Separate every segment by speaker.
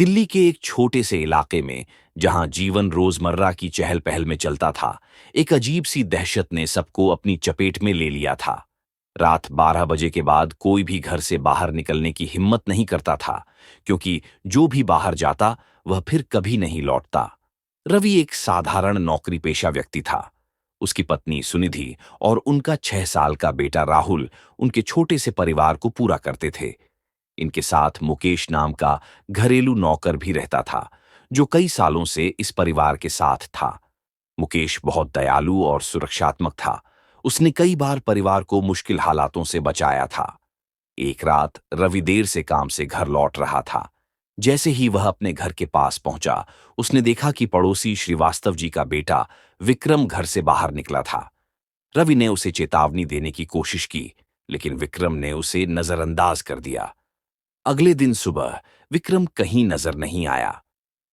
Speaker 1: दिल्ली के एक छोटे से इलाके में, जहां जीवन रोजमर्रा की चहल पहल में चलता था, एक अजीब सी दहशत ने सबको अपनी चपेट में ले लिया था। रात 12 बजे के बाद कोई भी घर से बाहर निकलने की हिम्मत नहीं करता था, क्योंकि जो भी बाहर जाता वह फिर कभी नहीं लौटता। रवि एक साधारण नौकरी पेशा व्यक्ति था। उसकी पत्नी सुनिधि और उनका 6 साल का बेटा राहुल उनके छोटे से परिवार को पूरा करते थे। इनके साथ मुकेश नाम का घरेलू नौकर भी रहता था, जो कई सालों से इस परिवार के साथ था। मुकेश बहुत दयालु और सुरक्षात्मक था। उसने कई बार परिवार को मुश्किल हालातों से बचाया था। एक रात रवि देर से काम से घर लौट रहा था। जैसे ही वह अपने घर के पास पहुंचा, उसने देखा कि पड़ोसी श्रीवास्तव जी का बेटा विक्रम घर से बाहर निकला था। रवि ने उसे चेतावनी देने की कोशिश की, लेकिन विक्रम ने उसे नजरअंदाज कर दिया। अगले दिन सुबह विक्रम कहीं नजर नहीं आया।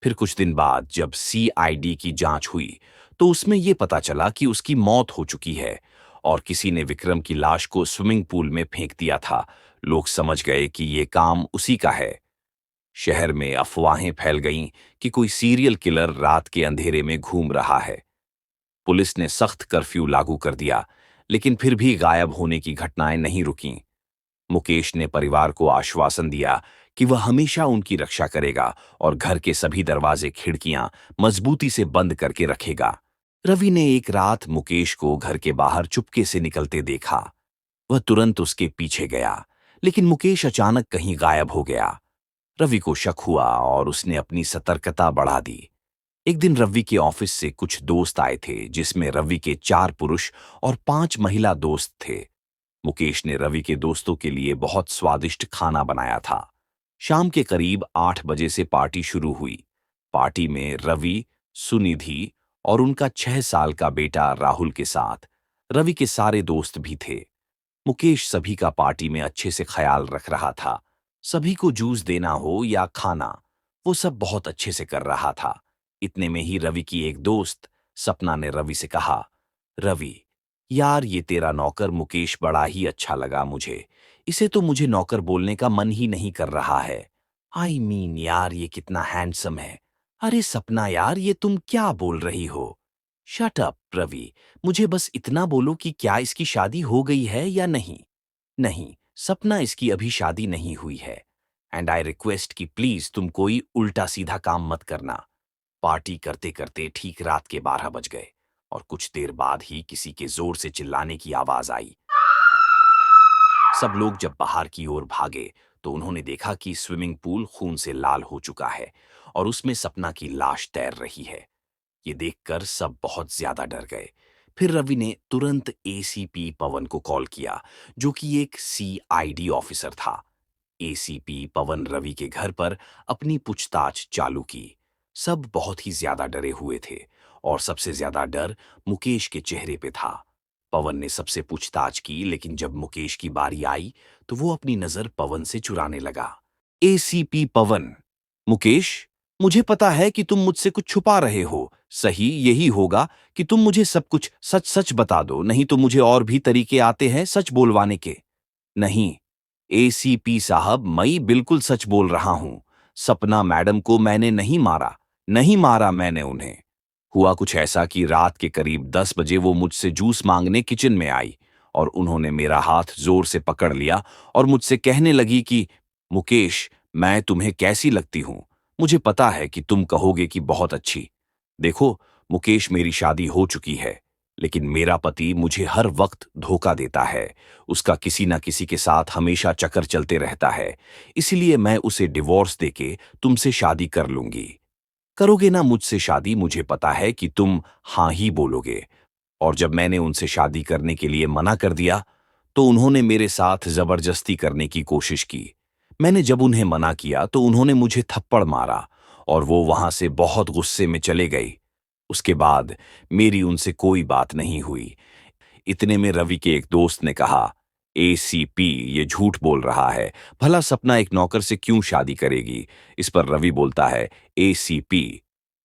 Speaker 1: फिर कुछ दिन बाद जब सीआईडी की जांच हुई, तो उसमें यह पता चला कि उसकी मौत हो चुकी है और किसी ने विक्रम की लाश को स्विमिंग पूल में फेंक दिया था। लोग समझ गए कि यह काम उसी का है। शहर में अफवाहें फैल गईं कि कोई सीरियल किलर रात के अंधेरे में घूम रहा है। पुलिस ने सख्त कर्फ्यू लागू कर दिया, लेकिन फिर भी गायब होने की घटनाएं नहीं रुकीं। मुकेश ने परिवार को आश्वासन दिया कि वह हमेशा उनकी रक्षा करेगा और घर के सभी दरवाजे खिड़कियां मजबूती से बंद करके रखेगा। रवि ने एक रात मुकेश को घर के बाहर चुपके से निकलते देखा। वह तुरंत उसके पीछे गया, लेकिन मुकेश अचानक कहीं गायब हो गया। रवि को शक हुआ और उसने अपनी सतर्कता बढ़ा दी। एक दिन रवि के ऑफिस से कुछ दोस्त आए थे, जिसमें रवि के 4 पुरुष और 5 महिला दोस्त थे। मुकेश ने रवि के दोस्तों के लिए बहुत स्वादिष्ट खाना बनाया था। शाम के करीब 8 बजे से पार्टी शुरू हुई। पार्टी में रवि, सुनिधि और उनका 6 साल का बेटा राहुल के साथ रवि के सारे दोस्त भी थे। मुकेश सभी का पार्टी में अच्छे से ख्याल रख रहा था। सभी को जूस देना हो या खाना, वो सब बहुत अच्छे से कर रहा था। इतने में ही रवि की एक दोस्त सपना ने रवि से कहा, रवि यार, ये तेरा नौकर मुकेश बड़ा ही अच्छा लगा मुझे। इसे तो मुझे नौकर बोलने का मन ही नहीं कर रहा है। यार, ये कितना हैंडसम है। अरे सपना यार, ये तुम क्या बोल रही हो? शट अप रवि, मुझे बस इतना बोलो कि क्या इसकी शादी हो गई है या नहीं। नहीं सपना, इसकी अभी शादी नहीं हुई है। एंड आई रिक्वेस्ट कि प्लीज तुम कोई उल्टा सीधा काम मत करना। पार्टी करते करते ठीक रात के 12 बज गए और कुछ देर बाद ही किसी के जोर से चिल्लाने की आवाज आई। सब लोग जब बाहर की ओर भागे, तो उन्होंने देखा कि स्विमिंग पूल खून से लाल हो चुका है और उसमें सपना की लाश तैर रही है। ये देखकर सब बहुत ज्यादा डर गए। फिर रवि ने तुरंत एसीपी पवन को कॉल किया, जो कि एक सीआईडी ऑफिसर था। एसीपी पवन रवि के घर पर अपनी पूछताछ चालू की। सब बहुत ही ज्यादा डरे हुए थे और सबसे ज्यादा डर मुकेश के चेहरे पे था। पवन ने सबसे पूछताछ की, लेकिन जब मुकेश की बारी आई तो वो अपनी नजर पवन से चुराने लगा। एसीपी पवन, मुकेश, मुझे पता है कि तुम मुझसे कुछ छुपा रहे हो। सही यही होगा कि तुम मुझे सब कुछ सच सच बता दो, नहीं तो मुझे और भी तरीके आते हैं सच बोलवाने के। नहीं एसीपी साहब, मैं बिल्कुल सच बोल रहा हूं। सपना मैडम को मैंने नहीं मारा। नहीं मारा मैंने उन्हें। हुआ कुछ ऐसा कि रात के करीब 10 बजे वो मुझसे जूस मांगने किचन में आई और उन्होंने मेरा हाथ जोर से पकड़ लिया और मुझसे कहने लगी कि मुकेश, मैं तुम्हें कैसी लगती हूं? मुझे पता है कि तुम कहोगे कि बहुत अच्छी। देखो मुकेश, मेरी शादी हो चुकी है, लेकिन मेरा पति मुझे हर वक्त धोखा देता है। उसका किसी ना किसी के साथ हमेशा चक्कर चलते रहता है। इसलिए मैं उसे डिवोर्स देके तुमसे शादी कर लूंगी। करोगे ना मुझसे शादी? मुझे पता है कि तुम हाँ ही बोलोगे। और जब मैंने उनसे शादी करने के लिए मना कर दिया, तो उन्होंने मेरे साथ जबरदस्ती करने की कोशिश की। मैंने जब उन्हें मना किया तो उन्होंने मुझे थप्पड़ मारा और वो वहां से बहुत गुस्से में चले गई। उसके बाद मेरी उनसे कोई बात नहीं हुई। इतने में रवि के एक दोस्त ने कहा, एसीपी ये झूठ बोल रहा है। भला सपना एक नौकर से क्यों शादी करेगी? इस पर रवि बोलता है, एसीपी,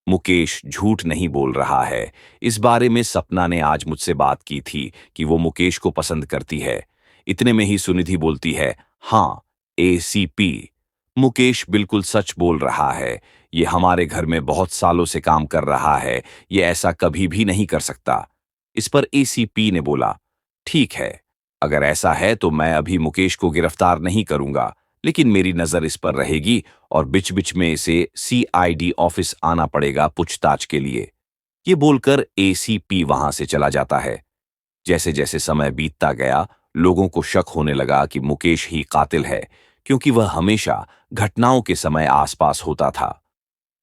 Speaker 1: मुकेश झूठ नहीं बोल रहा है। इस बारे में सपना ने आज मुझसे बात की थी कि वो मुकेश को पसंद करती है। इतने में ही सुनिधि बोलती है, हाँ एसीपी, मुकेश बिल्कुल सच बोल रहा है। ये हमारे घर में बहुत सालों से काम कर रहा है। ये ऐसा कभी भी नहीं कर सकता। इस पर एसीपी ने बोला, ठीक है, अगर ऐसा है तो मैं अभी मुकेश को गिरफ्तार नहीं करूंगा, लेकिन मेरी नजर इस पर रहेगी और बिच बिच में इसे सीआईडी ऑफिस आना पड़ेगा पूछताछ के लिए। ये बोलकर एसीपी वहां से चला जाता है। जैसे जैसे समय बीतता गया, लोगों को शक होने लगा कि मुकेश ही कातिल है, क्योंकि वह हमेशा घटनाओं के समय आसपास होता था।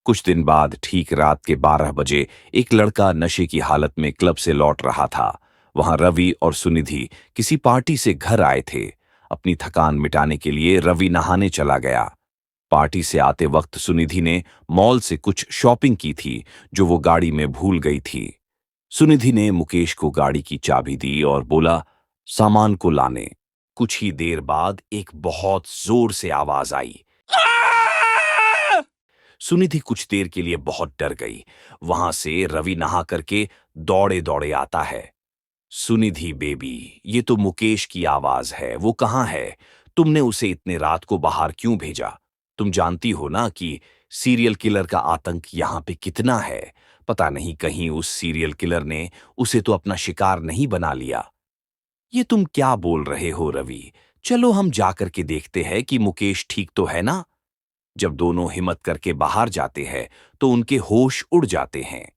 Speaker 1: कुछ दिन बाद ठीक रात के 12 बजे एक लड़का नशे की हालत में क्लब से लौट रहा था। वहां रवि और सुनिधि किसी पार्टी से घर आए थे। अपनी थकान मिटाने के लिए रवि नहाने चला गया। पार्टी से आते वक्त सुनिधि ने मॉल से कुछ शॉपिंग की थी, जो वो गाड़ी में भूल गई थी। सुनिधि ने मुकेश को गाड़ी की चाबी दी और बोला, सामान को लाने। कुछ ही देर बाद एक बहुत जोर से आवाज आई। सुनिधि कुछ देर के लिए बहुत डर गई। वहां से रवि नहा करके दौड़े दौड़े आता है। सुनिधि बेबी, ये तो मुकेश की आवाज है। वो कहाँ है? तुमने उसे इतने रात को बाहर क्यों भेजा? तुम जानती हो ना कि सीरियल किलर का आतंक यहाँ पे कितना है। पता नहीं कहीं उस सीरियल किलर ने उसे तो अपना शिकार नहीं बना लिया। ये तुम क्या बोल रहे हो रवि? चलो हम जाकर के देखते हैं कि मुकेश ठीक तो है ना। जब दोनों हिम्मत करके बाहर जाते हैं तो उनके होश उड़ जाते हैं।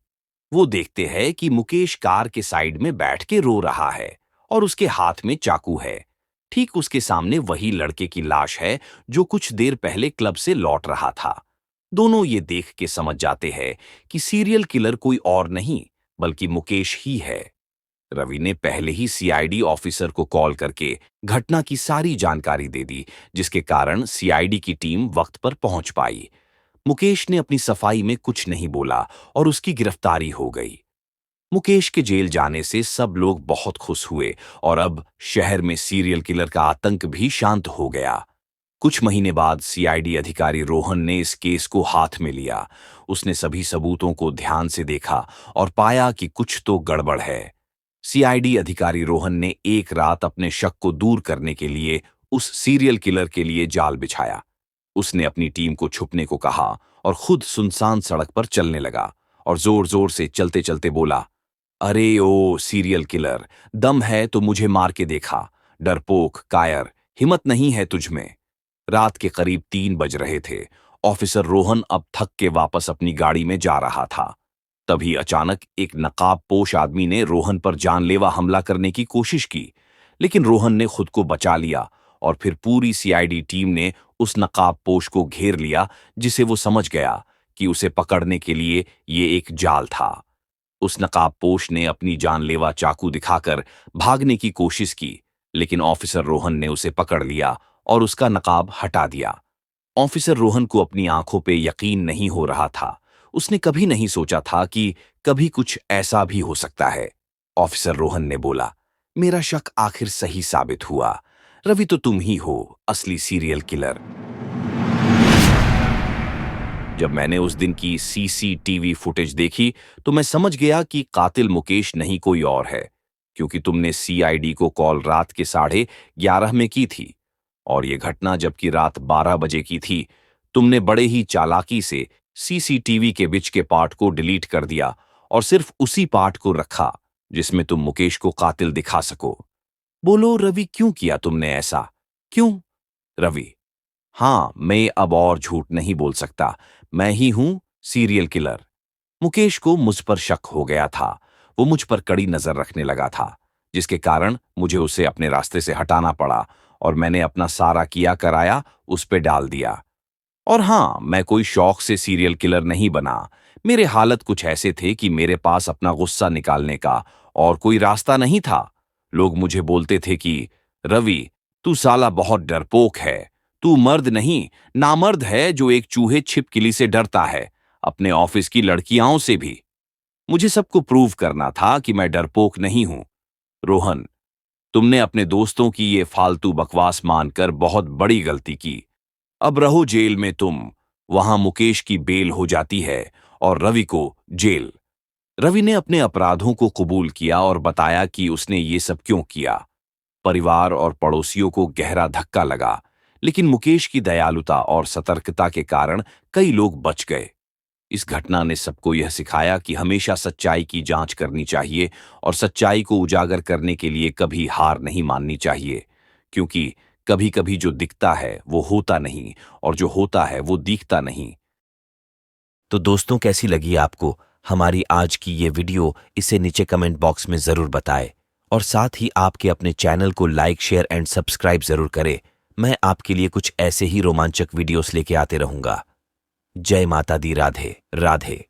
Speaker 1: वो देखते हैं कि मुकेश कार के साइड में बैठ के रो रहा है और उसके हाथ में चाकू है। ठीक उसके सामने वही लड़के की लाश है जो कुछ देर पहले क्लब से लौट रहा था। दोनों ये देख के समझ जाते हैं कि सीरियल किलर कोई और नहीं बल्कि मुकेश ही है। रवि ने पहले ही सीआईडी ऑफिसर को कॉल करके घटना की सारी जानकारी दे दी, जिसके कारण सीआईडी की टीम वक्त पर पहुंच पाई। मुकेश ने अपनी सफाई में कुछ नहीं बोला और उसकी गिरफ्तारी हो गई। मुकेश के जेल जाने से सब लोग बहुत खुश हुए और अब शहर में सीरियल किलर का आतंक भी शांत हो गया। कुछ महीने बाद सीआईडी अधिकारी रोहन ने इस केस को हाथ में लिया। उसने सभी सबूतों को ध्यान से देखा और पाया कि कुछ तो गड़बड़ है। सीआईडी अधिकारी रोहन ने एक रात अपने शक को दूर करने के लिए उस सीरियल किलर के लिए जाल बिछाया। उसने अपनी टीम को छुपने को कहा और खुद सुनसान सड़क पर चलने लगा और जोर जोर से चलते चलते बोला, अरे ओ सीरियल किलर, दम है तो मुझे मार के देखा। डरपोक, कायर, हिम्मत नहीं है तुझ में। रात के करीब 3 बज रहे थे। ऑफिसर रोहन अब थक के वापस अपनी गाड़ी में जा रहा था। तभी अचानक एक नकाबपोश आदमी ने रोहन पर जानलेवा हमला करने की कोशिश की, लेकिन रोहन ने खुद को बचा लिया और फिर पूरी सीआईडी टीम ने उस नकाबपोश को घेर लिया, जिसे वो समझ गया कि उसे पकड़ने के लिए ये एक जाल था। उस नकाबपोश ने अपनी जानलेवा चाकू दिखाकर भागने की कोशिश की, लेकिन ऑफिसर रोहन ने उसे पकड़ लिया और उसका नकाब हटा दिया। ऑफिसर रोहन को अपनी आंखों पे यकीन नहीं हो रहा था। उसने कभी नहीं सोचा था कि कभी कुछ ऐसा भी हो सकता है। ऑफिसर रोहन ने बोला, मेरा शक आखिर सही साबित हुआ। रवि, तो तुम ही हो असली सीरियल किलर। जब मैंने उस दिन की सीसीटीवी फुटेज देखी तो मैं समझ गया कि कातिल मुकेश नहीं कोई और है, क्योंकि तुमने सीआईडी को कॉल रात के 11:30 में की थी और यह घटना जबकि रात 12 बजे की थी। तुमने बड़े ही चालाकी से सीसीटीवी के बीच के पार्ट को डिलीट कर दिया और सिर्फ उसी पार्ट को रखा जिसमें तुम मुकेश को कातिल दिखा सको। बोलो रवि, क्यों किया तुमने ऐसा? क्यों? रवि, हाँ, मैं अब और झूठ नहीं बोल सकता। मैं ही हूं सीरियल किलर। मुकेश को मुझ पर शक हो गया था। वो मुझ पर कड़ी नजर रखने लगा था, जिसके कारण मुझे उसे अपने रास्ते से हटाना पड़ा और मैंने अपना सारा किया कराया उस पे डाल दिया। और हाँ, मैं कोई शौक से सीरियल किलर नहीं बना। मेरे हालत कुछ ऐसे थे कि मेरे पास अपना गुस्सा निकालने का और कोई रास्ता नहीं था। लोग मुझे बोलते थे कि रवि, तू साला बहुत डरपोक है। तू मर्द नहीं, नामर्द है जो एक चूहे छिपकली से डरता है, अपने ऑफिस की लड़कियां से भी। मुझे सबको प्रूव करना था कि मैं डरपोक नहीं हूं। रोहन, तुमने अपने दोस्तों की ये फालतू बकवास मानकर बहुत बड़ी गलती की। अब रहो जेल में तुम। वहां मुकेश की बेल हो जाती है और रवि को जेल। रवि ने अपने अपराधों को कबूल किया और बताया कि उसने ये सब क्यों किया। परिवार और पड़ोसियों को गहरा धक्का लगा, लेकिन मुकेश की दयालुता और सतर्कता के कारण कई लोग बच गए। इस घटना ने सबको यह सिखाया कि हमेशा सच्चाई की जांच करनी चाहिए और सच्चाई को उजागर करने के लिए कभी हार नहीं माननी चाहिए, क्योंकि कभी कभी जो दिखता है वो होता नहीं और जो होता है वो दिखता नहीं।
Speaker 2: तो दोस्तों, कैसी लगी आपको हमारी आज की ये वीडियो? इसे नीचे कमेंट बॉक्स में जरूर बताएं और साथ ही आपके अपने चैनल को लाइक, शेयर एंड सब्सक्राइब जरूर करें। मैं आपके लिए कुछ ऐसे ही रोमांचक वीडियोस लेके आते रहूंगा। जय माता दी। राधे राधे।